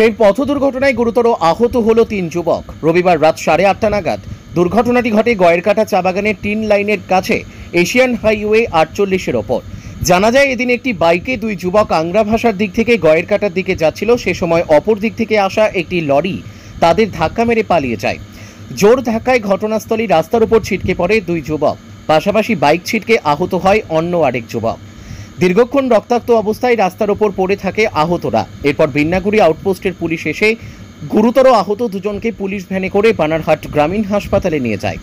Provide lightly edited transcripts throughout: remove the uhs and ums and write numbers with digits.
ফের পথ দুর্ঘটনায় গুরুতর আহত হলো 3 যুবক। রবিবার রাত 8:30 নাগাদ দুর্ঘটনাটি ঘটে গয়েরকাটা চা বাগানের টিন লাইনের কাছে এশিয়ান হাইওয়ে 48-এর ওপর। জানা যায়, এদিন একটি বাইকে 2 যুবক আংরা ভাষার দিক থেকে গয়েরকাটার দিকে যাচ্ছিল। সে সময় অপর দিক থেকে আসা একটি লরি তাদের ধাক্কা মেরে পালিয়ে যায়। জোর ধাক্কায় ঘটনাস্থলে রাস্তার উপর ছিটকে পড়ে 2 যুবক। পাশাপাশি বাইক ছিটকে আহত হয় অন্য আরেক যুবক। দীর্ঘক্ষণ রক্তাক্ত অবস্থায় রাস্তার ওপর পড়ে থাকে আহতরা। এরপর বিন্নাগুড়ি আউটপোস্টের পুলিশ এসে গুরুতর আহত দুজনকে পুলিশ ভ্যানে করে বানারহাট গ্রামীণ হাসপাতালে নিয়ে যায়।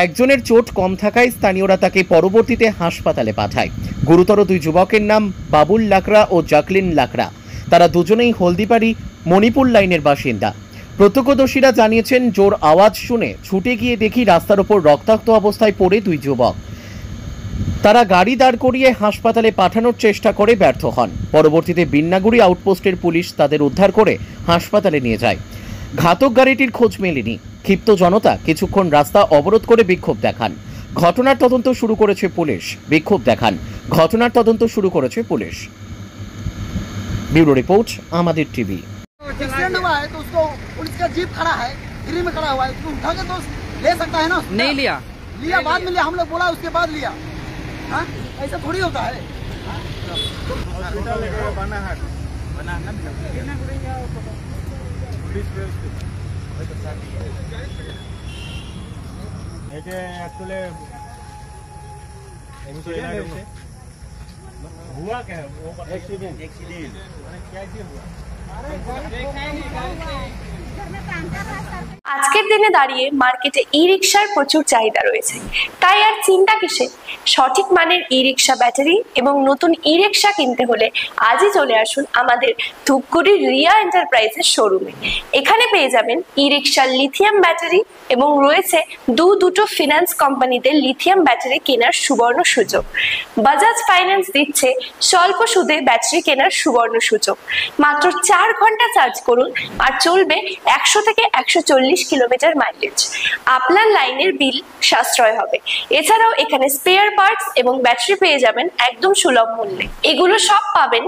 একজনের চোট কম থাকায় স্থানীয়রা তাকে পরবর্তীতে হাসপাতালে পাঠায়। গুরুতর 2 যুবকের নাম বাবুল লাকড়া ও জাকলিন লাকড়া। তারা দুজনেই হলদিবাড়ি মণিপুর লাইনের বাসিন্দা। প্রত্যক্ষদর্শীরা জানিয়েছেন, জোর আওয়াজ শুনে ছুটে গিয়ে দেখি রাস্তার ওপর রক্তাক্ত অবস্থায় পড়ে 2 যুবক। তারা গাড়ি দাঁড় করিয়ে হাসপাতালে পাঠানোর চেষ্টা করে ব্যর্থ হন। পরবর্তীতে বিন্নাগুড়ি আউটপোস্টের পুলিশ তাদের উদ্ধার করে হাসপাতালে নিয়ে যায়। ঘাতক গাড়িটির খোঁজ মেলেনি। ক্ষিপ্ত জনতা কিছুক্ষণ রাস্তা অবরোধ করে বিক্ষোভ দেখান। ঘটনার তদন্ত শুরু করেছে পুলিশ। ব্যুরো রিপোর্ট, আমাদের টিভি। एक्सीडेंट हुआ है तो उसको पुलिस का जीप खड़ा है, फ्री में खड़ा हुआ है, उसको उठा के तो ले सकता है ना। नहीं लिया बाद में लिया, हम लोग बोला उसके बाद लिया। हाँ, ऐसा थोड़ी होता है। हुआ क्या है? एक्सीडेंट क्या हुआ? আজকের দিনে দাঁড়িয়ে মার্কেটে ই রিকশার প্রচুর চাহিদা রয়েছে, তাই আর চিন্তা কিসে? সঠিক মানের ই রিকশা ব্যাটারি এবং নতুন ই রিকশা কিনতে হলে আজই চলে আসুন আমাদের ধূপগুড়ির রিয়া এন্টারপ্রাইজের শোরুমে। এখানে পেয়ে যাবেন ই রিকশার লিথিয়াম ব্যাটারি এবং রয়েছে দুটো ফিনান্স কোম্পানিতে লিথিয়াম ব্যাটারি কেনার সুবর্ণ সুযোগ। বাজাজ ফাইন্যান্স দিচ্ছে স্বল্প সুদে ব্যাটারি কেনার সুবর্ণ সুযোগ। মাত্র 4 ঘন্টা চার্জ করুন আর চলবে 100 থেকে 140 কিলোমিটার মাইলেজ। আপনার লাইনের বিল সাশ্রয় হবে। এছাড়াও এখানে স্পেয়ার পার্টস এবং ব্যাটারি পেয়ে যাবেন একদম সুলভ মূল্যে। এগুলো সব পাবেন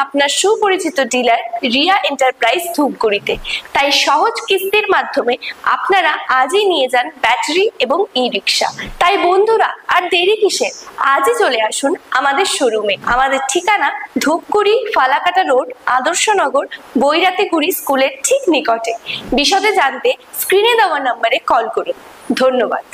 আপনার সুপরিচিত ডিলার রিয়া এন্টারপ্রাইজ ধূপগুড়িতে। তাই সহজ কিস্তির মাধ্যমে আপনারা আজই নিয়ে যান ব্যাটারি এবং ই রিকশা। তাই বন্ধুরা, আর দেরি কিসের? আজই চলে আসুন আমাদের শোরুমে। আমাদের ঠিকানা ধূপগুড়ি ফালাকাটা রোড, আদর্শনগর, বৈরাতিগুড়ি স্কুলের ঠিক নিকটে। বিশদে জানতে স্ক্রিনে দেওয়া নম্বরে কল করুন। ধন্যবাদ।